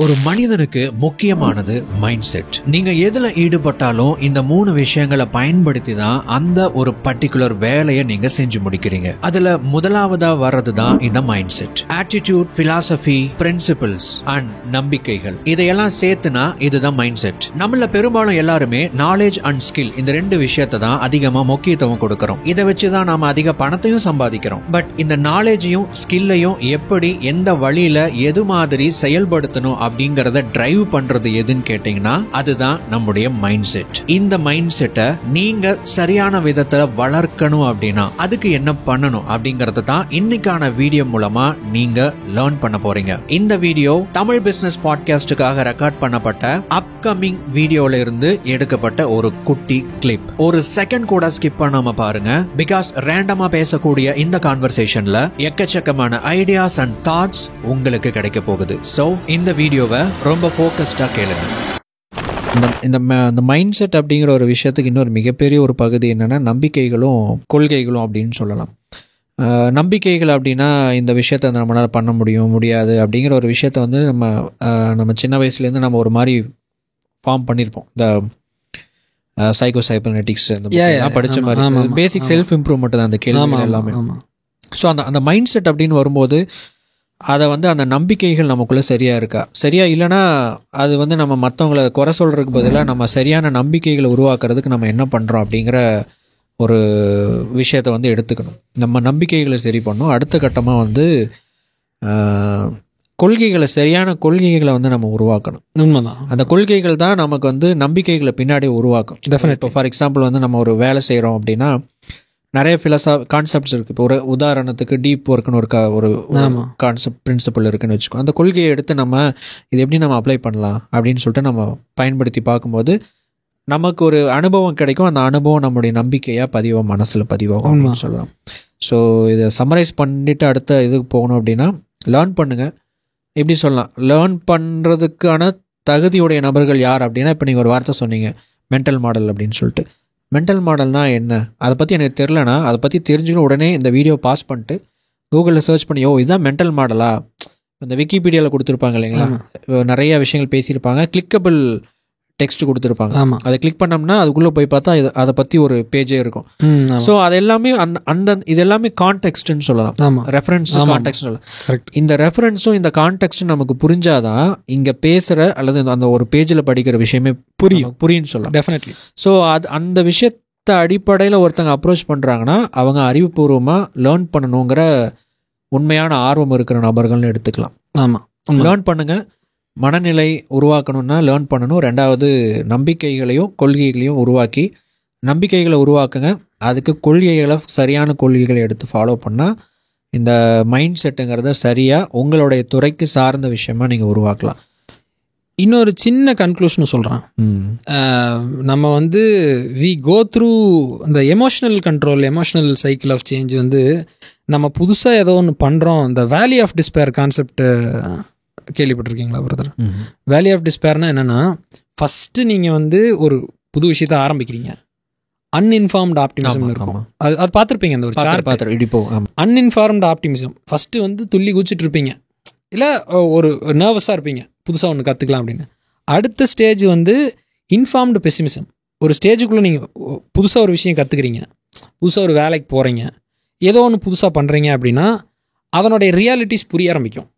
ஒரு மனிதனுக்கு முக்கியமானது மைண்ட் செட். நீங்க எதுல ஈடுபட்டாலும் இந்த 3 விஷயங்களை பயன்படுத்தி தான் அந்த ஒரு பர்டிகுலர் வேலையை நீங்க செஞ்சு முடிக்கிறீங்க. அதுல முதலாவதா வர்றதுதான் இந்த mind set. Attitude, philosophy, principles and நம்பிக்கைகள், இதையெல்லாம் சேர்த்துனா இதுதான் மைண்ட் செட். நம்மள பெரும்பாலும் எல்லாருமே நாலேஜ் அண்ட் ஸ்கில், இந்த 2 விஷயத்தை தான் அதிகமா முக்கியத்துவம் கொடுக்கிறோம். இதை வச்சுதான் நாம அதிக பணத்தையும் சம்பாதிக்கிறோம். பட் இந்த நாலேஜையும் ஸ்கில்லையும் எப்படி, எந்த வழியில, எது மாதிரி செயல்படுத்தணும் அப்படிங்கறத டிரைவ் பண்றது எதுன்னு கேட்டீங்கன்னா அதுதான் நம்முடைய மைண்ட் செட். இந்த மைண்ட் செட்டை நீங்க சரியான விதத்துல வளர்க்கணும் அப்படின்னா அதுக்கு என்ன பண்ணணும் அப்படிங்கறது தான் இன்னைக்கான வீடியோ மூலமா நீங்க லேர்ன் பண்ண போறீங்க. இந்த வீடியோ தமிழ் பிசினஸ் பாட்காஸ்டுக்காக ரெக்கார்ட் பண்ணப்பட்ட அப்கமிங் வீடியோல இருந்து எடுக்கப்பட்ட ஒரு குட்டி கிளிப். ஒரு செகண்ட் கூட ஸ்கிப் பண்ணாம பாருங்க. பிகாஸ் ரேண்டமா பேசக்கூடிய இந்த கான்வர்சேஷன்ல எக்கச்சக்கமான ஐடியாஸ் அண்ட் தாட்ஸ் உங்களுக்கு கிடைக்க போகுது. சோ இந்த வீடியோவை ரொம்ப ஃபோக்கஸ்டா கேளுங்க. இந்த மைண்ட் செட் அப்படிங்கிற ஒரு விஷயத்துக்கு இன்னொரு மிகப்பெரிய ஒரு பகுதி என்னென்னா நம்பிக்கைகளும் கொள்கைகளும் அப்படின்னு சொல்லலாம். நம்பிக்கைகள் அப்படின்னா இந்த விஷயத்த நம்மளால் பண்ண முடியாது அப்படிங்கிற ஒரு விஷயத்த வந்து நம்ம சின்ன வயசுலேருந்து நம்ம ஒரு மாதிரி ஃபார்ம் பண்ணியிருப்போம். இந்த சைக்கோசைபர்னெட்டிக்ஸ் படித்த மாதிரி பேசிக் செல்ஃப் இம்ப்ரூவ்மெண்ட் தான் அந்த கேள்வி எல்லாமே. ஸோ அந்த மைண்ட் செட் அப்படின்னு வரும்போது அதை வந்து அந்த நம்பிக்கைகள் நமக்குள்ளே சரியாக இருக்கா, சரியா இல்லைன்னா அது வந்து நம்ம மற்றவங்களை குறை சொல்கிறதுக்கு பதிலாக நம்ம சரியான நம்பிக்கைகளை உருவாக்குறதுக்கு நம்ம என்ன பண்ணுறோம் அப்படிங்கிற ஒரு விஷயத்தை வந்து எடுத்துக்கணும். நம்ம நம்பிக்கைகளை சரி பண்ணணும். அடுத்த கட்டமாக வந்து கொள்கைகளை, சரியான கொள்கைகளை வந்து நம்ம உருவாக்கணும். உண்மைதான். அந்த கொள்கைகள் தான் நமக்கு வந்து நம்பிக்கைகளை பின்னாடி உருவாக்கும். டெஃபினெட். இப்போ ஃபார் எக்ஸாம்பிள் வந்து நம்ம ஒரு வேலை செய்கிறோம் அப்படின்னா நிறைய கான்செப்ட்ஸ் இருக்குது. இப்போ ஒரு உதாரணத்துக்கு டீப் ஒர்க்குன்னு ஒரு கான்செப்ட், பிரின்சிபல் இருக்குன்னு வச்சுக்கோ. அந்த கொள்கையை எடுத்து நம்ம இது எப்படி நம்ம அப்ளை பண்ணலாம் அப்படின்னு சொல்லிட்டு நம்ம பயன்படுத்தி பார்க்கும்போது நமக்கு ஒரு அனுபவம் கிடைக்கும். அந்த அனுபவம் நம்மளுடைய நம்பிக்கையாக மனசில் பதிவாகும் சொல்லலாம். ஸோ இதை சம்மரைஸ் பண்ணிவிட்டு அடுத்த இதுக்கு போகணும் அப்படின்னா லேர்ன் பண்ணுங்கள். எப்படி சொல்லலாம், லேர்ன் பண்ணுறதுக்கான தகுதியுடைய நபர்கள் யார் அப்படின்னா, இப்போ நீங்கள் ஒரு வார்த்தை சொன்னீங்க மென்டல் மாடல் அப்படின்னு சொல்லிட்டு. மென்டல் மாடல்னா என்ன, அதை பற்றி எனக்கு தெரிலனா அதை பற்றி தெரிஞ்சுக்கணும். உடனே இந்த வீடியோ பாஸ் பண்ணிட்டு கூகுளில் சர்ச் பண்ணி இதுதான் மென்டல் மாடலா, இந்த விக்கிபீடியாவில் கொடுத்துருப்பாங்க இல்லைங்களா, நிறைய விஷயங்கள் பேசியிருப்பாங்க, கிளிக்கபிள் டெக்ஸ்ட் கொடுத்துருப்பாங்க. அதை கிளிக் பண்ணோம்னா அதுக்குள்ளே போய் பார்த்தா அதை பற்றி ஒரு பேஜே இருக்கும். ஸோ அது எல்லாமே இது எல்லாமே கான்டெக்ஸ்ட்னு சொல்லலாம், ரெஃபரன்ஸ் கான்டெக்ட் சொல்லலாம். இந்த ரெஃபரன்ஸும் இந்த கான்டெக்ஸ்டும் நமக்கு புரிஞ்சாதான் இங்கே பேசுகிற அல்லது அந்த ஒரு பேஜில் படிக்கிற விஷயமே புரியும்னு சொல்லலாம். டெஃபினெட்லி. ஸோ அந்த விஷயத்தை அடிப்படையில் ஒருத்தங்க அப்ரோச் பண்ணுறாங்கன்னா அவங்க அறிவுபூர்வமாக லேர்ன் பண்ணணுங்கிற உண்மையான ஆர்வம் இருக்கிற நபர்கள்னு எடுத்துக்கலாம். ஆமாம், லேர்ன் பண்ணுங்கள். மனநிலை உருவாக்கணும்னா லேர்ன் பண்ணணும். 2வது நம்பிக்கைகளையும் கொள்கைகளையும் உருவாக்கி, நம்பிக்கைகளை உருவாக்குங்க, அதுக்கு கொள்கைகளை, சரியான கொள்கைகளை எடுத்து ஃபாலோ பண்ணால் இந்த மைண்ட் செட்டுங்கிறத சரியாக உங்களுடைய துறைக்கு சார்ந்த விஷயமா நீங்கள் உருவாக்கலாம். இன்னொரு சின்ன கன்க்ளூஷன் சொல்கிறேன். நம்ம வந்து வி கோ த்ரூ இந்த emotional control, emotional cycle of change வந்து நம்ம புதுசாக ஏதோ ஒன்று பண்ணுறோம். இந்த வேலி ஆஃப் டிஸ்பேர் கான்செப்ட் கேள்விப்பட்டிருக்கீங்களா பிரதர்? வேலி ஆஃப் டிஸ்பேர்னா என்னென்னா, ஃபஸ்ட்டு நீங்கள் வந்து ஒரு புது விஷயத்த ஆரம்பிக்கிறீங்க, அன்இன்ஃபார்ம்டு ஆப்டிமிசம் இருக்கும். அது பார்த்துருப்பீங்க, அந்த ஒரு சார்ட். அன்இன்ஃபார்ம்டு ஆப்டிமிசம் ஃபஸ்ட்டு வந்து துள்ளி குச்சிட்டு இருப்பீங்க, இல்லை ஒரு நர்வஸாக இருப்பீங்க புதுசாக ஒன்று கற்றுக்கலாம் அப்படின்னு. அடுத்த ஸ்டேஜ் வந்து இன்ஃபார்ம்டு பெசிமிசம். ஒரு ஸ்டேஜுக்குள்ளே நீங்கள் புதுசாக ஒரு விஷயம் கற்றுக்குறீங்க, புதுசாக ஒரு வேலைக்கு போகிறீங்க, ஏதோ ஒன்று புதுசாக பண்ணுறீங்க அப்படின்னா அதனுடைய ரியாலிட்டிஸ் புரிய ஆரம்பிக்கும்.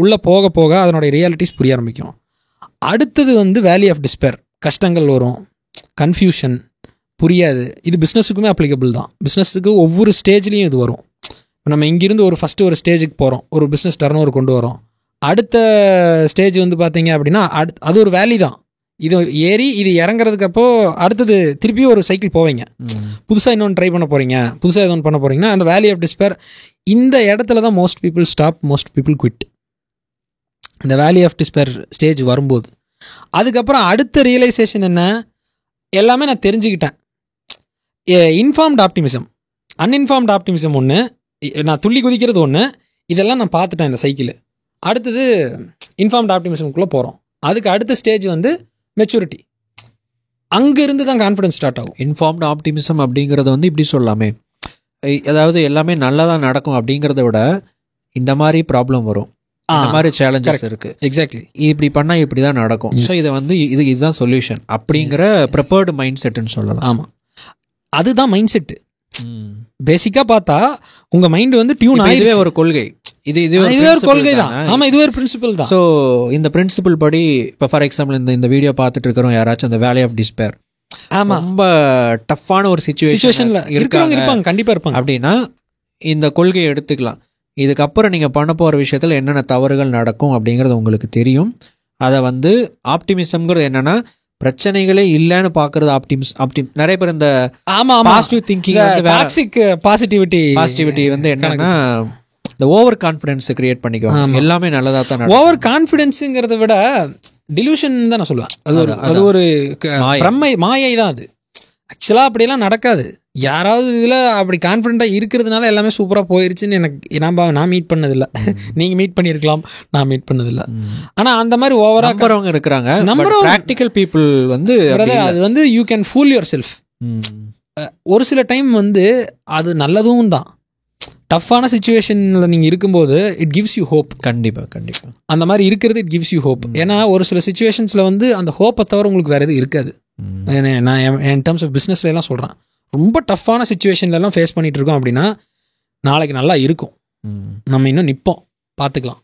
உள்ளே போக போக அதனுடைய ரியாலிட்டிஸ் புரிய ஆரம்பிக்கும். அடுத்தது வந்து வேலி ஆஃப் டிஸ்பேர். கஷ்டங்கள் வரும், கன்ஃபியூஷன், புரியாது. இது பிஸ்னஸுக்குமே அப்ளிகபிள் தான். பிஸ்னஸுக்கு ஒவ்வொரு ஸ்டேஜ்லேயும் இது வரும். நம்ம இங்கிருந்து ஃபஸ்ட்டு ஒரு ஸ்டேஜுக்கு போகிறோம், ஒரு பிஸ்னஸ் டர்ன் கொண்டு வரோம். அடுத்த ஸ்டேஜ் வந்து பார்த்தீங்க அப்படின்னா அது ஒரு வேலி தான். இது ஏறி இது இறங்குறதுக்கப்போ அடுத்தது திருப்பியும் ஒரு சைக்கிள் போவீங்க, புதுசாக இன்னொன்று ட்ரை பண்ண போகிறீங்க, புதுசாக எது ஒன்று பண்ண போகிறீங்கன்னா அந்த வேலி ஆஃப் டிஸ்பேர். இந்த இடத்துல தான் most people stop, most people quit. இந்த வேலி ஆஃப் டிஸ்பேர் ஸ்டேஜ் வரும்போது அதுக்கப்புறம் அடுத்த ரியலைசேஷன் என்ன, எல்லாமே நான் தெரிஞ்சுக்கிட்டேன். இன்ஃபார்ம்டு ஆப்டிமிசம், அன்இன்ஃபார்ம்டு ஆப்டிமிசம் ஒன்று, நான் துள்ளி குதிக்கிறது ஒன்று, இதெல்லாம் நான் பார்த்துட்டேன் இந்த சைக்கிள். அடுத்தது இன்ஃபார்ம்டு ஆப்டிமிசம்குள்ளே போகிறோம். அதுக்கு அடுத்த ஸ்டேஜ் வந்து மெச்சூரிட்டி. அங்கேருந்து தான் கான்ஃபிடன்ஸ் ஸ்டார்ட் ஆகும். இன்ஃபார்ம்டு ஆப்டிமிசம் அப்படிங்கிறத வந்து இப்படி சொல்லாமே, அதாவது எல்லாமே நல்லதாக நடக்கும் அப்படிங்கிறத விட இந்த மாதிரி ப்ராப்ளம் வரும். இந்த மாதிரி சேலஞ்சஸ் இருக்கு. எக்ஸாக்ட்லி, இப்படி பண்ணா இப்படிதான் நடக்கும். ஸோ இதை வந்து இதுதான் சொல்யூஷன் அப்படிங்கிற ப்ரிப்பேர்டு மைண்ட் செட்னு சொல்லலாம். ஆமா, அதுதான் மைண்ட் செட்டு. பேசிக்கா பார்த்தா உங்க மைண்ட் வந்து டியூன் ஆயிடுவே ஒரு கொள்கை. இது ஒரு கொள்கை தான். ஆமா, இது ஒரு பிரின்சிபல் தான். ஸோ இந்த பிரின்சிபல் படி இப்போ ஃபார் எக்ஸாம்பிள் இந்த வீடியோ பார்த்துட்டு இருக்கிறோம் யாராச்சும் அந்த வேலி ஆஃப் டிஸ்பேர், ஆமா, ரொம்ப டஃப்பான ஒரு சிச்சுவேஷன்ல இருப்பாங்க, கண்டிப்பா இருப்பாங்க அப்படின்னா இந்த கொள்கையை எடுத்துக்கலாம். இதுக்கப்புறம் நீங்கள் பண்ண போகிற விஷயத்தில் என்னென்ன தவறுகள் நடக்கும் அப்படிங்கிறது உங்களுக்கு தெரியும். அதை வந்து ஆப்டிமிசம்ங்கிறது என்னன்னா பிரச்சனைகளே இல்லைன்னு பார்க்கறது நிறைய பேர் இந்த பாசிட்டிவ் திங்கிங் பாசிட்டிவிட்டி வந்து என்னன்னா இந்த ஓவர் கான்ஃபிடன்ஸ் கிரியேட் பண்ணிக்குவாங்க. எல்லாமே நல்லதா தான். ஓவர் கான்ஃபிடன்ஸுங்கிறத விட டிலூஷன் தான் நான் சொல்லுவேன். அது ஒரு மாயை தான். அது ஆக்சுவலாக அப்படியெல்லாம் நடக்காது. யாராவது இதில் அப்படி கான்ஃபிடென்ட்டாக இருக்கிறதுனால எல்லாமே சூப்பராக போயிருச்சுன்னு நான் மீட் பண்ணதில்லை. நீங்கள் மீட் பண்ணியிருக்கலாம், நான் மீட் பண்ணதில்லை. ஆனால் அந்த மாதிரி ஓவராக நம்புறவங்க இருக்கிறாங்க. ப்ராக்டிக்கல் பீப்புள் வந்து அது வந்து you can pool your self. ஒரு சில டைம் வந்து அது நல்லதும் தான். டஃப்பான சிச்சுவேஷனில் நீங்கள் இருக்கும்போது இட் கிவ்ஸ் யூ ஹோப். கண்டிப்பாக அந்த மாதிரி இருக்கிறது இட் கிவ்ஸ் யூ ஹோப். ஏன்னா ஒரு சில சிச்சுவேஷன்ஸில் வந்து அந்த ஹோப்பை தவிர உங்களுக்கு வேறு எதுவும் இருக்காது. நான் என் டேர்ம்ஸ் ஆஃப் பிஸ்னஸ்ல எல்லாம் சொல்கிறேன். ரொம்ப டஃப்பான சிச்சுவேஷன்லாம் ஃபேஸ் பண்ணிட்டு இருக்கோம் அப்படின்னா நாளைக்கு நல்லா இருக்கும், நம்ம இன்னும் நிற்போம், பார்த்துக்கலாம்.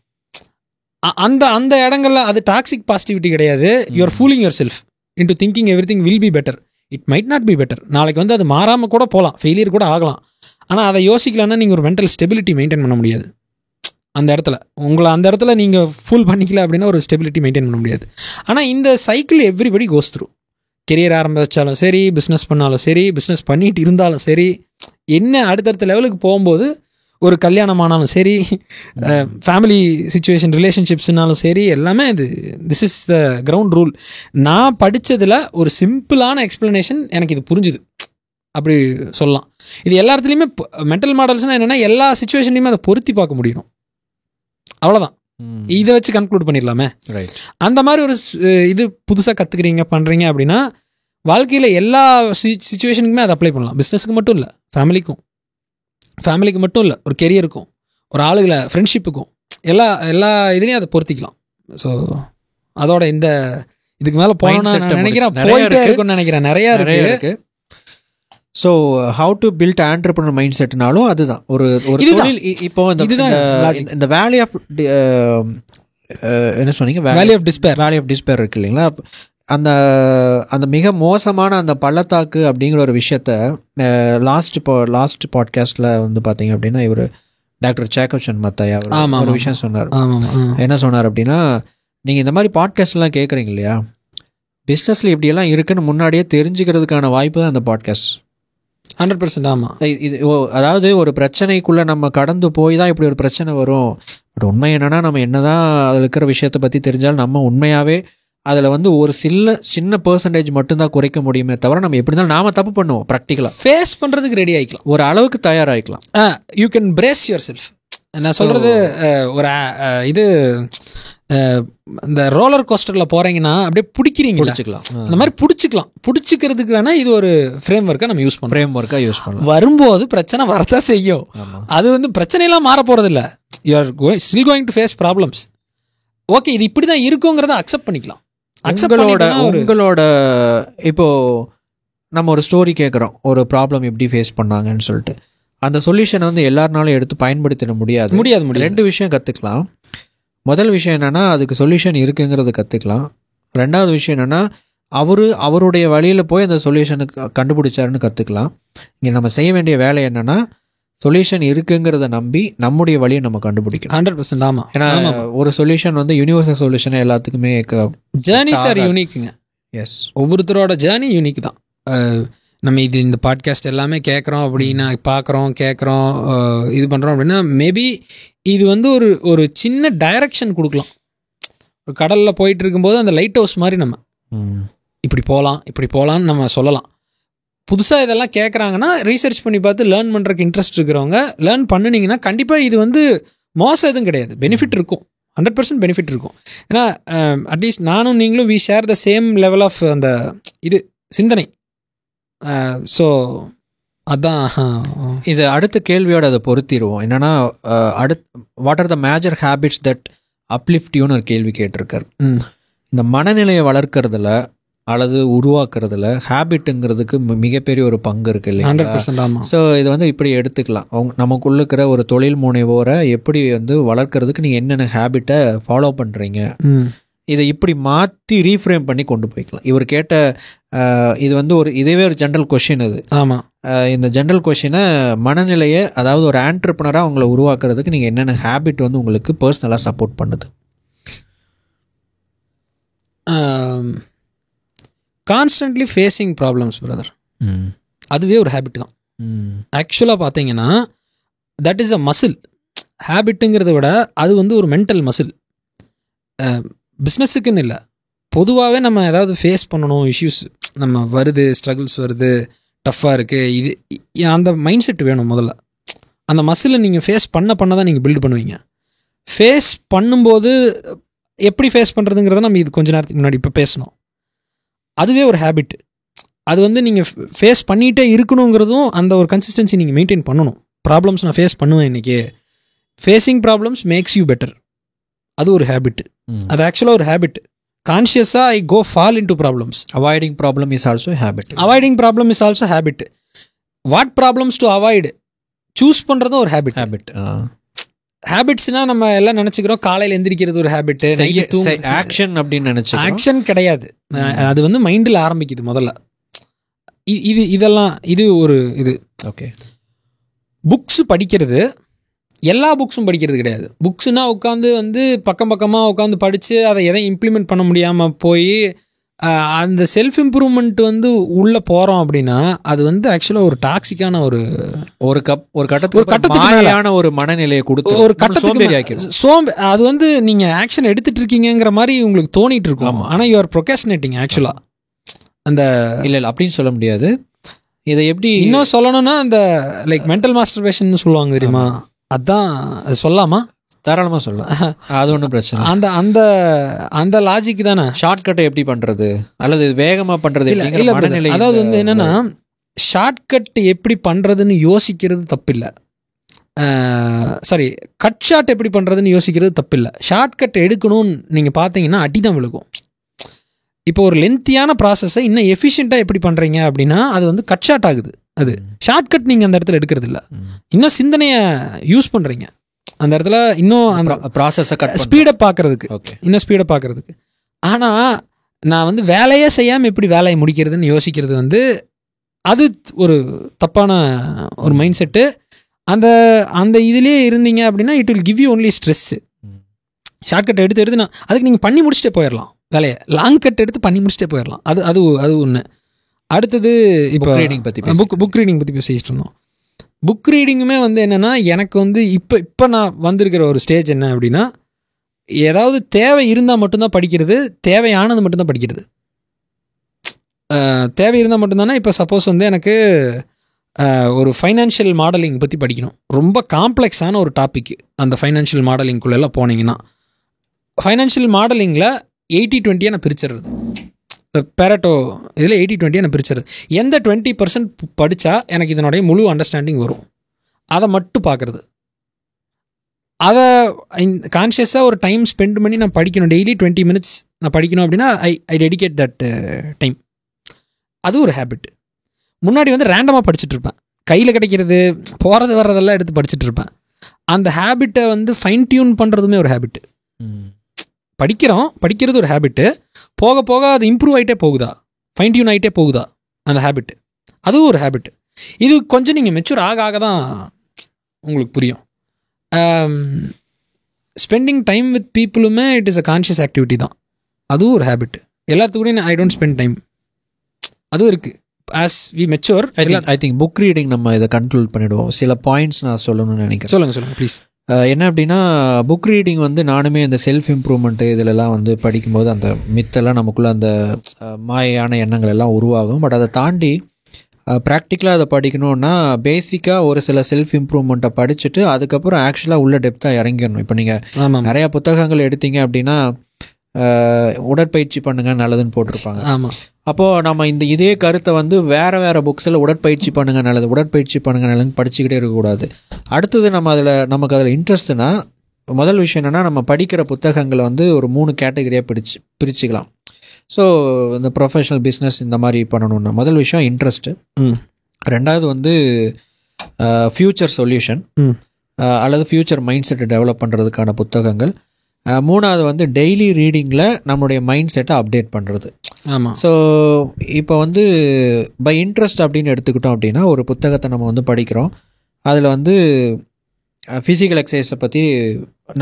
அந்த இடங்கள்ல அது டாக்ஸிக் பாசிட்டிவிட்டி கிடையாது. You are fooling your self into thinking everything will be better. It might not be better. நாளைக்கு வந்து அது மாறாமல் கூட போகலாம், ஃபெயிலியர் கூட ஆகலாம். ஆனால் அதை யோசிக்கலான்னா நீங்கள் ஒரு மென்டல் ஸ்டெபிலிட்டி மெயின்டைன் பண்ண முடியாது. அந்த இடத்துல அந்த இடத்துல நீங்கள் ஃபுல் பண்ணிக்கல அப்படின்னா ஒரு ஸ்டெபிலிட்டி மெயின்டைன் பண்ண முடியாது. ஆனால் இந்த cycle everybody goes through. Career ஆரம்பித்தாலும் சரி, பிஸ்னஸ் பண்ணாலும் சரி, பிஸ்னஸ் பண்ணிட்டு இருந்தாலும் சரி, என்ன அடுத்தடுத்த லெவலுக்கு போகும்போது ஒரு கல்யாணம் ஆனாலும் சரி, ஃபேமிலி சிச்சுவேஷன் ரிலேஷன்ஷிப்ஸ்னாலும் சரி, எல்லாமே this is the ground rule. நான் படித்ததில் ஒரு சிம்பிளான எக்ஸ்ப்ளனேஷன் எனக்கு இது புரிஞ்சுது அப்படி சொல்லலாம். இது எல்லா இடத்துலையுமே மென்டல் மாடல்ஸ்னால் என்னென்னா எல்லா சிச்சுவேஷன்லையுமே அதை பொருத்தி பார்க்க முடியும். அவ்வளோதான். இதை வச்சு கன்க்ளூட் பண்ணிடலாமே. அந்த மாதிரி ஒரு இது புதுசாக கற்றுக்குறீங்க பண்ணுறீங்க அப்படின்னா வாழ்க்கையில் எல்லா சிச்சுவேஷனுக்குமே அதை அப்ளை பண்ணலாம். பிஸ்னஸுக்கு மட்டும் இல்லை, ஃபேமிலிக்கு மட்டும் இல்லை, ஒரு கெரியருக்கும், ஒரு ஆளுகளை ஃப்ரெண்ட்ஷிப்புக்கும், எல்லா இதுலேயும் அதை பொருத்திக்கலாம். ஸோ அதோட இதுக்கு மேலே போனால் நினைக்கிறேன் போயிட்டே இருக்கும்னு நினைக்கிறேன். நிறையா இருக்கு. So how to build entrepreneur mind செட்னாலும் அதுதான் ஒரு தொழில். இப்போ இந்த வேலி ஆஃப் என்ன சொன்னீங்க, வேலி ஆஃப் டிஸ்பேர் இருக்கு இல்லைங்களா? அந்த மிக மோசமான அந்த பள்ளத்தாக்கு அப்படிங்கிற ஒரு விஷயத்த லாஸ்ட் பாட்காஸ்ட்ல வந்து பார்த்தீங்க அப்படின்னா இவர் டாக்டர் சேக்கப்சன் மத்தாயா ஒரு விஷயம் சொன்னார். என்ன சொன்னார் அப்படின்னா, நீங்கள் இந்த மாதிரி பாட்காஸ்ட்லாம் கேட்குறீங்க இல்லையா, பிஸ்னஸில் இப்படியெல்லாம் இருக்குன்னு முன்னாடியே தெரிஞ்சுக்கிறதுக்கான வாய்ப்பு தான் அந்த பாட்காஸ்ட். 100%. ஆமாம். இது அதாவது ஒரு பிரச்சனைக்குள்ளே நம்ம கடந்து போய் தான் இப்படி ஒரு பிரச்சனை வரும். பட் உண்மை என்னென்னா நம்ம என்னதான் அதில் இருக்கிற விஷயத்தை பற்றி தெரிஞ்சாலும் நம்ம உண்மையாகவே அதில் வந்து ஒரு சின்ன பெர்சன்டேஜ் மட்டும்தான் குறைக்க முடியுமே தவிர நம்ம எப்படி இருந்தாலும் நாம தப்பு பண்ணுவோம். ப்ராக்டிக்கலாக ஃபேஸ் பண்ணுறதுக்கு ரெடி ஆகிக்கலாம், ஒரு அளவுக்கு தயாராகிக்கலாம். You can brace yourself. நான் சொல்கிறது ஒரு இது இந்த ரோலர் கோஸ்டரில் போகிறீங்கன்னா அப்படியே பிடிச்சிக்கலாம். அந்த மாதிரி பிடிச்சிக்கிறதுக்கு வேணால் இது ஒரு ஃப்ரேம் ஒர்க்காக நம்ம யூஸ் பண்ணலாம். வரும்போது பிரச்சனை வரத்தான் செய்யும். அது வந்து பிரச்சனையெல்லாம் மாற போகிறதில்ல. You are still going to face problems. Okay, இது இப்படி தான் இருக்குங்கிறத அக்செப்ட் பண்ணிக்கலாம். உங்களோட இப்போ நம்ம ஒரு ஸ்டோரி கேட்குறோம், ஒரு ப்ராப்ளம் எப்படி ஃபேஸ் பண்ணாங்கன்னு சொல்லிட்டு, அந்த சொல்யூஷனை வந்து எல்லாருனாலும் எடுத்து பயன்படுத்திட முடியாது. 2 விஷயம் கற்றுக்கலாம். முதல் விஷயம் என்னென்னா அதுக்கு சொல்யூஷன் இருக்குங்கிறது கற்றுக்கலாம். 2வது விஷயம் என்னென்னா அவருடைய வழியில் போய் அந்த சொல்யூஷனுக்கு கண்டுபிடிச்சாருன்னு கற்றுக்கலாம். இங்கே நம்ம செய்ய வேண்டிய வேலை என்னென்னா சொல்யூஷன் இருக்குங்கிறத நம்பி நம்முடைய வழியை நம்ம கண்டுபிடிக்கணும். 100%. ஆமாம். ஏன்னா ஒரு சொல்யூஷன் வந்து யூனிவர்சல் சொல்யூஷன் எல்லாத்துக்குமே ஜேர்னிஸ் ஆர் யூனிக்குங்க. எஸ், ஒவ்வொருத்தரோட ஜேர்னி யூனிக் தான். நம்ம இந்த பாட்காஸ்ட் எல்லாமே கேட்குறோம் அப்படின்னா, பார்க்குறோம், கேட்குறோம், இது பண்ணுறோம் அப்படின்னா மேபி இது வந்து ஒரு சின்ன டைரக்ஷன் கொடுக்கலாம். ஒரு கடலில் போயிட்டு இருக்கும்போது அந்த லைட் ஹவுஸ் மாதிரி நம்ம இப்படி போகலான்னு நம்ம சொல்லலாம். புதுசாக இதெல்லாம் கேட்குறாங்கன்னா ரீசர்ச் பண்ணி பார்த்து லேர்ன் பண்ணுறதுக்கு இன்ட்ரெஸ்ட் இருக்கிறவங்க லேர்ன் பண்ணினீங்கன்னா கண்டிப்பாக இது வந்து மோசம் எதுவும் கிடையாது, பெனிஃபிட் இருக்கும். 100% பெனிஃபிட் இருக்கும். ஏன்னா அட்லீஸ்ட் நானும் நீங்களும் we share the same level of அந்த இது சிந்தனை. ஸோ அதான் இது அடுத்த கேள்வியோட அதை பொருத்திடுவோம். என்னன்னா what are the major habits that அப்லிஃப்டியூன்னு ஒரு கேள்வி கேட்டிருக்காரு. இந்த மனநிலையை வளர்க்கறதுல அல்லது உருவாக்குறதுல ஹேபிட்டுங்கிறதுக்கு மிகப்பெரிய ஒரு பங்கு இருக்கு இல்லைங்களா? ஸோ இது வந்து இப்படி எடுத்துக்கலாம். நமக்குள்ள இருக்கிற ஒரு தொழில் முனைவோரை எப்படி வந்து வளர்க்கறதுக்கு நீங்கள் என்னென்ன ஹேபிட்டை ஃபாலோ பண்ணுறீங்க, இதை இப்படி மாற்றி ரீஃப்ரேம் பண்ணி கொண்டு போய்க்கலாம். இவர் கேட்ட இது வந்து இதுவே ஒரு ஜென்ரல் கொஷின். இது ஆமாம், இந்த ஜென்ரல் கொஷினை மனநிலையை, அதாவது ஒரு ஆண்டர்ப்ரனராக அவங்கள உருவாக்குறதுக்கு நீங்கள் என்னென்ன ஹேபிட் வந்து உங்களுக்கு பர்சனலாக சப்போர்ட் பண்ணுது? கான்ஸ்டன்ட்லி ஃபேஸிங் ப்ராப்ளம்ஸ் பிரதர், அதுவே ஒரு ஹேபிட் தான். ஆக்சுவலாக பார்த்தீங்கன்னா தட் இஸ் அ மசில். ஹேபிட்டுங்கிறத விட அது வந்து ஒரு மென்டல் மசில். பிஸ்னஸுக்குன்னு இல்லை, பொதுவாகவே நம்ம ஏதாவது ஃபேஸ் பண்ணணும், இஷ்யூஸ் நம்ம வருது, ஸ்ட்ரகிள்ஸ் வருது, டஃப்பாக இருக்குது, இது அந்த மைண்ட் செட் வேணும் முதல்ல. அந்த மசிலை நீங்கள் ஃபேஸ் பண்ண தான் நீங்கள் பில்டு பண்ணுவீங்க. ஃபேஸ் பண்ணும்போது எப்படி ஃபேஸ் பண்ணுறதுங்கிறத நம்ம இது கொஞ்ச நேரத்துக்கு முன்னாடி இப்போ பேசணும். அதுவே ஒரு ஹேபிட். அது வந்து நீங்கள் ஃபேஸ் பண்ணிகிட்டே இருக்கணுங்கிறதும் அந்த ஒரு கன்சிஸ்டன்சி நீங்கள் மெயின்டைன் பண்ணணும். ப்ராப்ளம்ஸ் நான் ஃபேஸ் பண்ணுவேன் இன்றைக்கி, facing problems makes you better. அது ஒரு ஹேபிட். அது ஆக்சுவலாக ஒரு ஹேபிட். கான்ஷியஸாக I go fall into problems. Avoiding problem is also habit. Avoiding problem is also habit. What problems to avoid choose பண்ணுறதும் ஒரு ஹேபிட். ஹேபிட்ஸ்னா நம்ம எல்லாம் நினச்சிக்கிறோம் காலையில் எந்திரிக்கிறது ஒரு ஹேபிட், ஆக்ஷன் அப்படின்னு நினச்சி. ஆக்ஷன் கிடையாது, அது வந்து மைண்டில் ஆரம்பிக்குது முதல்ல. இதெல்லாம் இது ஒரு இது. ஓகே, புக்ஸ் படிக்கிறது எல்லா புக்ஸும் படிக்கிறது கிடையாது. புக்ஸ்னால் உட்காந்து வந்து பக்கமாக உட்காந்து படித்து அதை எதையும் இம்ப்ளிமெண்ட் பண்ண முடியாமல் போய் அந்த செல்ஃப் இம்ப்ரூவ்மெண்ட் வந்து உள்ளே போகிறோம் அப்படின்னா அது வந்து ஆக்சுவலாக ஒரு டாக்ஸிக்கான ஒரு கட்டத்துக்கு ஒரு மனநிலையை கொடுத்து ஒரு கட்டத்துக்கு அது வந்து நீங்கள் ஆக்ஷன் எடுத்துகிட்டு இருக்கீங்கிற மாதிரி உங்களுக்கு தோணிட்டு இருக்கும். ஆனால் யூ ஆர் ப்ரொகாஸ்டினேட்டிங் ஆக்சுவலாக. அந்த இல்லை அப்படின்னு சொல்ல முடியாது. இதை எப்படி இன்னும் சொல்லணும்னா அந்த லைக் மென்டல் மாஸ்டர்பேஷன் சொல்லுவாங்க தெரியுமா, அதான் அது சொல்லாமா? தாராளமாக சொல்லலாம், அது ஒன்றும் பிரச்சனை. அந்த அந்த அந்த லாஜிக் தானே. ஷார்ட்கட்டை எப்படி பண்ணுறது அல்லது வேகமாக பண்ணுறது இல்லை. அதாவது வந்து என்னென்னா ஷார்ட்கட் எப்படி பண்ணுறதுன்னு யோசிக்கிறது தப்பில்லை. சாரி, கட் ஷாட் எப்படி பண்ணுறதுன்னு யோசிக்கிறது தப்பில்லை. ஷார்ட்கட் எடுக்கணும்னு நீங்கள் பார்த்தீங்கன்னா அடி தான் விழுகும். இப்போ ஒரு லென்த்தியான ப்ராசஸை இன்னும் எஃபிஷியண்ட்டாக எப்படி பண்ணுறீங்க அப்படின்னா அது வந்து கட் ஷாட் ஆகுது. அது ஷார்ட்கட் நீங்கள் அந்த இடத்துல எடுக்கிறது இல்லை, இன்னும் சிந்தனையை யூஸ் பண்ணுறீங்க அந்த இடத்துல, இன்னும் அந்த ப்ராசஸை ஸ்பீடப் பார்க்குறதுக்கு, இன்னும் ஸ்பீடப் பார்க்குறதுக்கு. ஆனால் நான் வந்து வேலையே செய்யாமல் எப்படி வேலையை முடிக்கிறதுன்னு யோசிக்கிறது வந்து அது ஒரு தப்பான ஒரு மைண்ட் செட்டு. அந்த அந்த இதுலேயே இருந்தீங்க அப்படின்னா it will give you only stress. Shortcut எடுத்து நான் அதுக்கு நீங்கள் பண்ணி முடிச்சுட்டே போயிடலாம் வேலையை. லாங் கட் எடுத்து பண்ணி முடிச்சுட்டே போயிடலாம். அது அது அது ஒன்று. அடுத்தது இப்போ புக் ரீடிங் பற்றி பேசிட்டு இருந்தோம். புக் ரீடிங்குமே வந்து என்னென்னா எனக்கு வந்து இப்போ நான் வந்திருக்கிற ஒரு ஸ்டேஜ் என்ன அப்படின்னா, ஏதாவது தேவை இருந்தால் மட்டும்தான் படிக்கிறது, தேவையானது மட்டும்தான் படிக்கிறது. தேவை இருந்தால் மட்டும்தானே. இப்போ சப்போஸ் வந்து எனக்கு ஒரு ஃபைனான்ஷியல் மாடலிங் பற்றி படிக்கணும், ரொம்ப காம்ப்ளெக்ஸான ஒரு டாபிக். அந்த ஃபைனான்ஷியல் மாடலிங்குள்ளெல்லாம் போனீங்கன்னா ஃபைனான்ஷியல் மாடலிங்கில் 80-20 நான் பிரிச்சிடுறது. பேரட்டோ இதில் 80-20 நான் பிரிச்சிடுறது. எந்த 20% படித்தா எனக்கு இதனுடைய முழு அண்டர்ஸ்டாண்டிங் வரும் அதை மட்டும் பார்க்குறது. அதை கான்ஷியஸாக ஒரு டைம் ஸ்பெண்ட் பண்ணி நான் படிக்கணும். டெய்லி 20 minutes நான் படிக்கணும் அப்படின்னா ஐ டெடிகேட் தட் டைம். அது ஒரு ஹேபிட். முன்னாடி வந்து ரேண்டமாக படிச்சுட்டு இருப்பேன், கையில் கிடைக்கிறது போகிறது வர்றதெல்லாம் எடுத்து படிச்சுட்டு இருப்பேன். அந்த ஹேபிட்டை வந்து ஃபைன் டியூன் பண்ணுறதுமே ஒரு ஹேபிட்டு. படிக்கிறது ஒரு ஹேபிட்டு. போக போக அது இம்ப்ரூவ் ஆகிட்டே போகுதா, ஃபைன் டியூன் ஆகிட்டே போகுதா அந்த ஹேபிட்டு, அதுவும் ஒரு ஹேபிட். இது கொஞ்சம் நீங்கள் மெச்சூர் ஆக தான் உங்களுக்கு புரியும். ஸ்பெண்டிங் டைம் வித் பீப்புளுமே it is a conscious activity தான். அதுவும் ஒரு ஹேபிட். எல்லாத்துக்கூடையும் ஐ டோன்ட் ஸ்பெண்ட் டைம், அதுவும் இருக்குது. As we mature I think book reading நம்ம இதை கண்ட்ரோல் பண்ணிவிடுவோம். சில பாயிண்ட்ஸ் நான் சொல்லணும்னு நினைக்கிறேன். சொல்லுங்கள் ப்ளீஸ். என்ன அப்படின்னா, புக் ரீடிங் வந்து நானுமே இந்த செல்ஃப் இம்ப்ரூவ்மெண்ட்டு இதிலெல்லாம் வந்து படிக்கும்போது அந்த மித்தெல்லாம் நமக்குள்ளே அந்த மாயான எண்ணங்கள் எல்லாம் உருவாகும். பட் அதை தாண்டி ப்ராக்டிக்கலாக அதை படிக்கணுன்னா பேசிக்காக ஒரு சில செல்ஃப் இம்ப்ரூவ்மெண்ட்டை படிச்சுட்டு அதுக்கப்புறம் ஆக்சுவலாக உள்ள டெப்த்தாக இறங்கிடணும். இப்போ நீங்கள் நிறையா புத்தகங்கள் எடுத்தீங்க அப்படின்னா உடற்பயிற்சி பண்ணுங்க நல்லதுன்னு போட்டிருப்பாங்க. ஆமாம். அப்போது நம்ம இதே கருத்தை வந்து வேறு புக்ஸில் உடற்பயிற்சி பண்ணுங்க நல்லது, உடற்பயிற்சி பண்ணுங்க நல்லதுன்னு படிச்சுக்கிட்டே இருக்கக்கூடாது. அடுத்தது நமக்கு அதில் இன்ட்ரெஸ்ட்னா முதல் விஷயம் என்னென்னா, நம்ம படிக்கிற புத்தகங்களை வந்து ஒரு 3 கேட்டகரியாக பிரிச்சுக்கலாம். ஸோ இந்த ப்ரொஃபஷனல் பிஸ்னஸ் இந்த மாதிரி பண்ணணுன்னா முதல் விஷயம் இன்ட்ரெஸ்ட்டு, ரெண்டாவது வந்து ஃப்யூச்சர் சொல்யூஷன் அல்லது ஃப்யூச்சர் மைண்ட் செட்டை டெவலப் பண்ணுறதுக்கான புத்தகங்கள், மூணாவது வந்து டெய்லி ரீடிங்கில் நம்மளுடைய மைண்ட் செட்டை அப்டேட் பண்ணுறது. ஆமாம். ஸோ இப்போ வந்து பை இன்ட்ரெஸ்ட் அப்படின்னு எடுத்துக்கிட்டோம் அப்படின்னா, ஒரு புத்தகத்தை நம்ம வந்து படிக்கிறோம், அதில் வந்து ஃபிசிக்கல் எக்ஸசைஸை பற்றி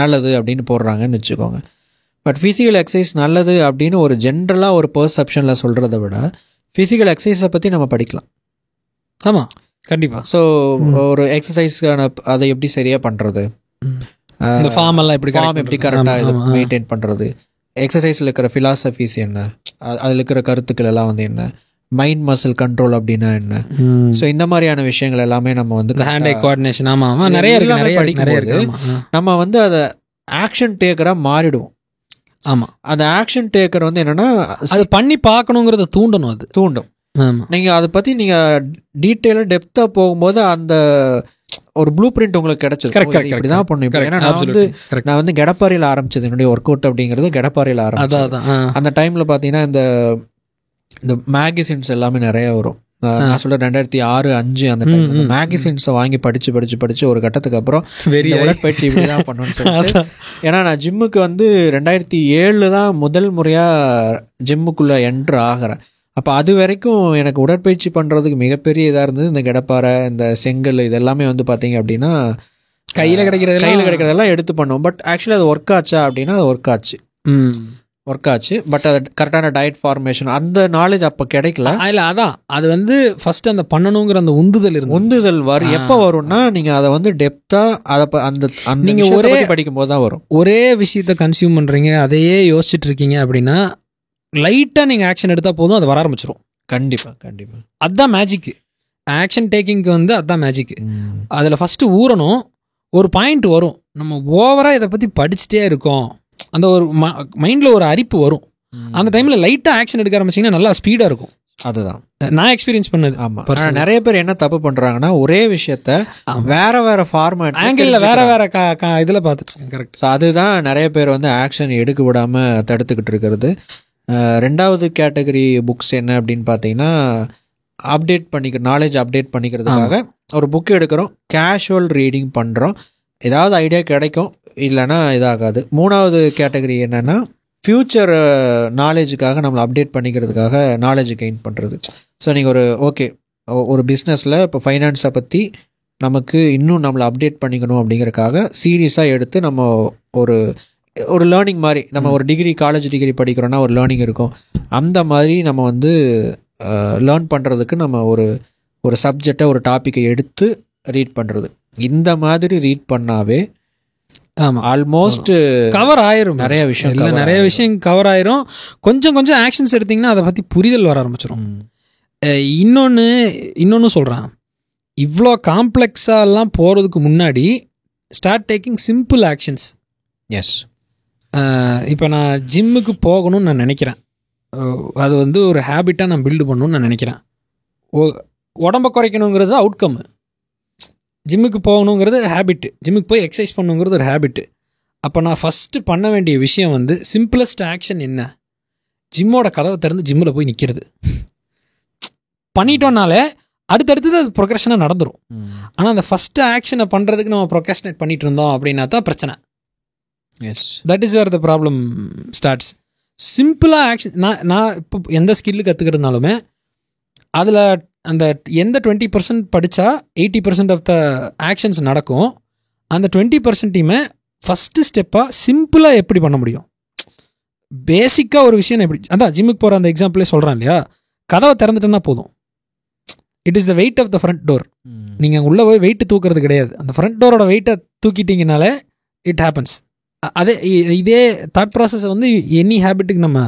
நல்லது அப்படின்னு போடுறாங்கன்னு வச்சுக்கோங்க. பட் ஃபிசிக்கல் எக்ஸசைஸ் நல்லது அப்படின்னு ஒரு ஜென்ரலாக ஒரு பெர்செப்ஷனில் சொல்கிறத விட ஃபிசிக்கல் எக்ஸசைஸை பற்றி நம்ம படிக்கலாம். ஆமாம், கண்டிப்பாக. ஸோ ஒரு எக்ஸசைஸ்க்கான அதை எப்படி சரியாக பண்ணுறது, ஃபார்ம் எப்படி கரெக்டாக இது மெயின்டைன் பண்ணுறது, எக்ஸசைஸில் இருக்கிற ஃபிலாசபிஸ் என்ன, அதில் இருக்கிற கருத்துக்கள் எல்லாம் வந்து என்ன, மைண்ட் மசில் கண்ட்ரோல் அப்படின்னா என்ன. ஸோ இந்த மாதிரியான விஷயங்கள் எல்லாமே நம்ம வந்து ஹேண்ட் ஐ கோஆர்டினேஷன் நிறைய படிக்கும்போது நம்ம வந்து அதை ஆக்ஷன் டேக்கராக மாறிடுவோம். ஆமாம், அந்த ஆக்ஷன் டேக்கர் வந்து என்னென்னா அது பண்ணி பார்க்கணுங்கிறத தூண்டணும். அது தூண்டும். நீங்கள் அதை பற்றி நீங்கள் டீட்டெயிலாக டெப்த்தாக போகும்போது அந்த ஒரு ப்ளூ பிரிண்ட் உங்களுக்கு கிடைச்சது. இப்படி தான் பண்ணும். ஏன்னா நான் வந்து கெடப்பாறையில் ஆரம்பிச்சது என்னுடைய ஒர்க் அவுட் அப்படிங்கிறது. கெடப்பாறையில் ஆரம்பிச்சது. அந்த டைமில் பார்த்தீங்கன்னா இந்த மேகசின்ஸ் எல்லாமே நிறைய வரும். நான் சொல்ல 2006-05 அந்த டைம் மேகசின்ஸை வாங்கி படிச்சு ஒரு கட்டத்துக்கு அப்புறம் உடற்பயிற்சி இப்படிதான் பண்ணுவேன்னு சொல்லிட்டு, ஏன்னா நான் ஜிம்முக்கு வந்து 2007 தான் முதல் முறையாக ஜிம்முக்குள்ளே என்ட்ரு ஆகிறேன். அப்போ அது வரைக்கும் எனக்கு உடற்பயிற்சி பண்ணுறதுக்கு மிகப்பெரிய இதாக இருந்தது இந்த கெடப்பாறை, இந்த செங்கல், இது எல்லாமே வந்து பார்த்தீங்க அப்படின்னா கையில் கிடைக்கிறதெல்லாம் எடுத்து பண்ணுவோம். பட் ஆக்சுவலி அது ஒர்க் ஆச்சா அப்படின்னா அது ஒர்க் ஆச்சு. பட் அது கரெக்டான டயட் ஃபார்மேஷன் அந்த நாலேஜ் அப்போ கிடைக்கல. இல்லை, அதான் அது வந்து ஃபர்ஸ்ட் அந்த பண்ணணுங்கிற அந்த உந்துதல் வரும். எப்போ வரும்னா நீங்கள் அதை வந்து டெப்த்தாக அதை அந்த நீங்கள் ஒரே படிக்கும் போது தான் வரும். ஒரே விஷயத்தை கன்சியூம் பண்ணுறீங்க, அதையே யோசிச்சுட்டு இருக்கீங்க அப்படின்னா லைட்டாக நீங்கள் ஆக்ஷன் எடுத்தால் போதும், அது வர ஆரம்பிச்சிடும். கண்டிப்பாக அதுதான் மேஜிக்கு. ஆக்ஷன் டேக்கிங்க்கு வந்து அதுதான் மேஜிக்கு. அதில் ஃபஸ்ட்டு ஊறணும். ஒரு பாயிண்ட் வரும், நம்ம ஓவராக இதை பற்றி படிச்சுட்டே இருக்கோம், அந்த ஒரு மைண்டில் ஒரு அரிப்பு வரும். அந்த டைமில் லைட்டாக ஆக்ஷன் எடுக்க ஆரம்பிச்சிங்கன்னா நல்லா ஸ்பீடாக இருக்கும். அதுதான் நான் எக்ஸ்பீரியன்ஸ் பண்ணது. ஆமாம், நிறைய பேர் என்ன தப்பு பண்ணுறாங்கன்னா, ஒரே விஷயத்த வேற ஃபார்மேட் ஆங்கிளில் வேற இதில் பார்த்துட்டு. கரெக்ட். ஸோ அதுதான் நிறைய பேர் வந்து ஆக்ஷன் எடுக்க விடாமல் தடுத்துக்கிட்டு இருக்கிறது. ரெண்டாவது கேட்டகரி புக்ஸ் என்ன அப்படின்னு பார்த்தீங்கன்னா, நாலேஜ் அப்டேட் பண்ணிக்கிறதுக்காக ஒரு புக் எடுக்கிறோம், கேஷுவல் ரீடிங் பண்ணுறோம், ஏதாவது ஐடியா கிடைக்கும், இல்லைன்னா இதாகாது. மூணாவது கேட்டகரி என்னென்னா, ஃப்யூச்சர் நாலேஜுக்காக நம்மளை அப்டேட் பண்ணிக்கிறதுக்காக நாலேஜ் கெயின் பண்ணுறது. ஸோ நீங்கள் ஒரு பிஸ்னஸில் இப்போ ஃபைனான்ஸை பற்றி நமக்கு இன்னும் நம்மளை அப்டேட் பண்ணிக்கணும் அப்படிங்கிறதுக்காக சீரியஸாக எடுத்து நம்ம ஒரு லேர்னிங் மாதிரி, நம்ம ஒரு காலேஜ் டிகிரி படிக்கிறோன்னா ஒரு லேர்னிங் இருக்கும், அந்த மாதிரி நம்ம வந்து லேர்ன் பண்ணுறதுக்கு நம்ம ஒரு சப்ஜெக்டை ஒரு டாப்பிக்கை எடுத்து ரீட் பண்ணுறது. இந்த மாதிரி ரீட் பண்ணாவே ஆல்மோஸ்ட் கவர் ஆயிரும். நிறைய விஷயம் கவர் ஆயிரும். கொஞ்சம் ஆக்ஷன்ஸ் எடுத்தீங்கன்னா அதை பற்றி புரிதல் வர ஆரம்பிச்சிடும். இன்னொன்று சொல்கிறேன், இவ்வளோ காம்ப்ளெக்ஸாலாம் போகிறதுக்கு முன்னாடி start taking simple actions. Yes. இப்போ நான் ஜிம்முக்கு போகணும்னு நான் நினைக்கிறேன், அது வந்து ஒரு ஹேபிட்டாக நான் பில்டு பண்ணணும்னு நான் நினைக்கிறேன். உடம்பை குறைக்கணுங்கிறது அவுட்கம், ஜிம்முக்கு போகணுங்கிறது ஹேபிட்டு, ஜிம்முக்கு போய் எக்ஸசைஸ் பண்ணணுங்கிறது ஒரு ஹேபிட்டு. அப்போ நான் ஃபஸ்ட்டு பண்ண வேண்டிய விஷயம் வந்து சிம்பிளஸ்ட் ஆக்ஷன் என்ன, ஜிம்மோட கதவை திறந்து ஜிம்மில் போய் நிற்கிறது. பண்ணிட்டோம்னாலே அடுத்தடுத்தது அது ப்ரொக்ரஷனாக நடந்துடும். ஆனால் அந்த ஃபஸ்ட்டு ஆக்ஷனை பண்ணுறதுக்கு நம்ம ப்ரொக்ரஸ்டினேட் பண்ணிட்டு இருந்தோம் அப்படின்னா தான் பிரச்சனை. That is where the problem starts. சிம்பிளாக ஆக்ஷன், நான் இப்போ எந்த ஸ்கில்லு கற்றுக்கிறதுனாலுமே அதில் அந்த எந்த 20% படித்தா 80% ஆஃப் த ஆக்ஷன்ஸ் நடக்கும், அந்த 20%மே ஃபஸ்ட்டு ஸ்டெப்பாக சிம்பிளாக எப்படி பண்ண முடியும், பேசிக்காக ஒரு விஷயம் எப்படி, அதான் ஜிம்முக்கு போகிற அந்த எக்ஸாம்பிளே சொல்கிறேன் இல்லையா, கதவை திறந்துட்டேன்னா போதும். It is the weight of the front door. நீங்கள் உள்ளே போய் வெயிட்டு தூக்குறது கிடையாது, அந்த ஃப்ரண்ட் டோரோட வெயிட்டை தூக்கிட்டீங்கனாலே இட் ஹேப்பன்ஸ். இதே தாட் ப்ராசஸை வந்து எனி ஹேபிட்டுக்கு நம்ம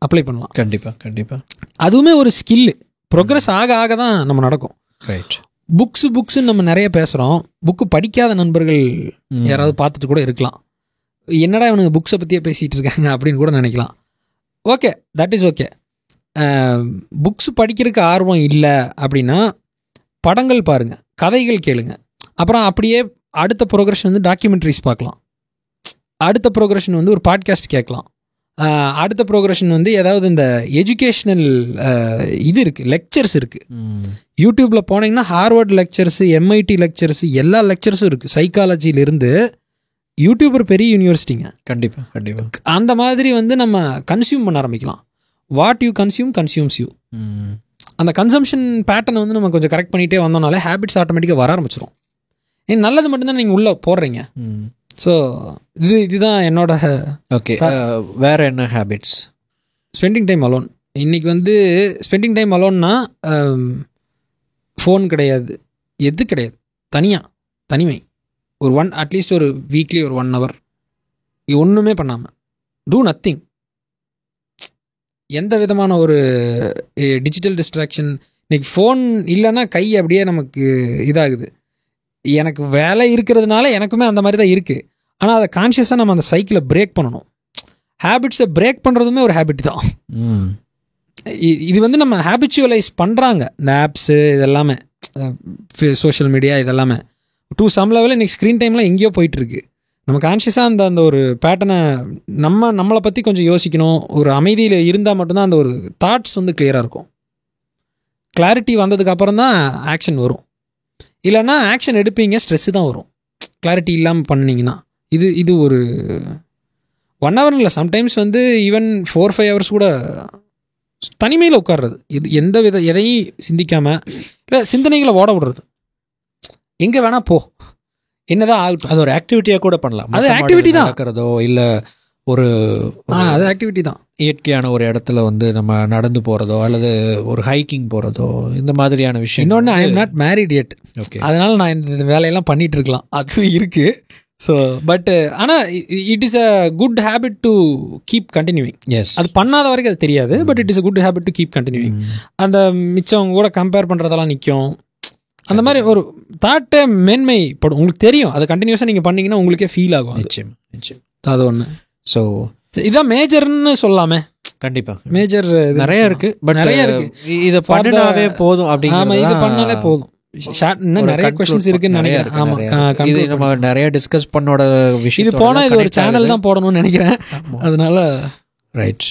அப்ளை பண்ணலாம். கண்டிப்பாக அதுவுமே ஒரு ஸ்கில்லு. ப்ரோக்ரஸ் ஆக தான் நம்ம நடக்கும். ரைட். புக்ஸுன்னு நம்ம நிறைய பேசுகிறோம். புக்கு படிக்காத நண்பர்கள் யாராவது பார்த்துட்டு கூட இருக்கலாம், என்னடா இவனுக்கு புக்ஸை பற்றியே பேசிகிட்டு இருக்காங்க அப்படின்னு கூட நினைக்கலாம். Okay, that is okay. Books படிக்கிறதுக்கு ஆர்வம் இல்லை அப்படின்னா படங்கள் பாருங்கள், கதைகள் கேளுங்க, அப்புறம் அப்படியே அடுத்த ப்ரோக்ரஷன் வந்து டாக்குமெண்ட்ரிஸ் பார்க்கலாம். அடுத்த ப்ரோக்ரஷன் வந்து ஒரு பாட்காஸ்ட் கேட்கலாம். அடுத்த ப்ரோக்ரஷன் வந்து ஏதாவது இந்த எஜுகேஷ்னல் இது இருக்குது, லெக்சர்ஸ் இருக்குது. யூடியூப்பில் போனீங்கன்னா ஹார்வர்ட் லெக்சர்ஸு, MIT லெக்சர்ஸு, எல்லா லெக்சர்ஸும் இருக்குது. சைக்காலஜியிலிருந்து யூடியூப் ஒரு பெரிய யூனிவர்சிட்டிங்க. கண்டிப்பாக கண்டிப்பாக. அந்த மாதிரி வந்து நம்ம கன்சியூம் பண்ண ஆரம்பிக்கலாம். What you consumes you. அந்த கன்சம்ஷன் பேட்டர்னை வந்து நம்ம கொஞ்சம் கரெக்ட் பண்ணிகிட்டே வந்தோம்னாலே ஹேபிட்ஸ் ஆட்டோமேட்டிக்காக வர ஆரம்பிச்சிடும். நல்லது மட்டும்தான் நீங்கள் உள்ளே போடுறீங்க. ஸோ இதுதான் என்னோட. ஓகே, வேறு என்ன ஹேபிட்ஸ்? Spending time alone. இன்றைக்கி வந்து ஸ்பெண்டிங் டைம் அலோன்னா ஃபோன் கிடையாது, எது கிடையாது, தனிமை. ஒரு அட்லீஸ்ட் ஒரு வீக்லி ஒரு 1 hour ஒன்றுமே பண்ணாமல், டூ நத்திங். எந்த விதமான ஒரு டிஜிட்டல் டிஸ்ட்ராக்ஷன். இன்றைக்கி ஃபோன் இல்லைன்னா கை அப்படியே நமக்கு இதாகுது. எனக்கு வேலை இருக்கிறதுனால எனக்குமே அந்த மாதிரி தான் இருக்குது. ஆனால் அதை கான்ஷியஸாக நம்ம அந்த சைக்கிளை பிரேக் பண்ணணும். ஹேபிட்ஸை பிரேக் பண்ணுறதுமே ஒரு ஹேபிட் தான். இது வந்து நம்ம ஹேபிச்சுவலைஸ் பண்ணுறாங்க இந்த ஆப்ஸு இதெல்லாமே, சோஷியல் மீடியா இதெல்லாமே. டு சம் லெவலில் இன்றைக்கி ஸ்க்ரீன் டைம்லாம் எங்கேயோ போயிட்டுருக்கு. நம்ம கான்ஷியஸாக அந்த ஒரு பேட்டர்னை நம்மளை பற்றி கொஞ்சம் யோசிக்கணும். ஒரு அமைதியில் இருந்தால் மட்டும்தான் அந்த ஒரு தாட்ஸ் வந்து கிளியராக இருக்கும். கிளாரிட்டி வந்ததுக்கு அப்புறம் தான் ஆக்ஷன் வரும். இல்லைன்னா ஆக்ஷன் எடுப்பீங்க, ஸ்ட்ரெஸ்ஸு தான் வரும் கிளாரிட்டி இல்லாமல் பண்ணிங்கன்னா. இது ஒரு 1 hour இல்லை, சம்டைம்ஸ் வந்து ஈவன் 4-5 hours கூட தனிமையில் உட்கார்றது. இது எதையும் சிந்திக்காமல், இல்லை சிந்தனைகளை ஓட விடுறது. எங்கே வேணால் போ, என்னதான் ஆகட்டும். அது ஒரு ஆக்டிவிட்டியாக கூட பண்ணலாம். அது ஆக்டிவிட்டி தான் நடக்கிறதோ இல்லை ஒரு அது ஆக்டிவிட்டி தான். இயற்கையான ஒரு இடத்துல வந்து நம்ம நடந்து போகிறதோ அல்லது ஒரு ஹைக்கிங் போகிறதோ, இந்த மாதிரியான விஷயம். இன்னொன்று, I am not married yet. Okay, அதனால் நான் இந்த வேலையெல்லாம் பண்ணிகிட்டு இருக்கலாம், அது இருக்குது. ஸோ பட் ஆனால் it is a good habit to keep continuing. Yes, அது பண்ணாத வரைக்கும் அது தெரியாது. But it is a good habit to keep continuing. அந்த மிச்சவங்க கூட கம்பேர் பண்ணுறதெல்லாம் நிற்கும். அந்த மாதிரி ஒரு தாட்டை மேன்மைப்படும். உங்களுக்கு தெரியும், அது கண்டினியூஸாக நீங்கள் பண்ணிங்கன்னா உங்களுக்கே ஃபீல் ஆகும். நிச்சயம். அது ஒன்று. ஸோ இதான் மேஜர்னு சொல்லாமே. கண்டிப்பாக மேஜர் நிறைய இருக்குது. பட் நிறைய இருக்குது. இதை பண்ணினாவே போதும் அப்படிங்கிறது. இது பண்ணாலே போதும். நிறைய क्वेश्चंस இருக்குன்னு நினைக்கிறேன். ஆமா, இது நம்ம நிறைய டிஸ்கஸ் பண்ணோட விஷயம். இது போனா இது ஒரு சேனல் தான் போடணும்னு நினைக்கிறேன். அதனால ரைட்.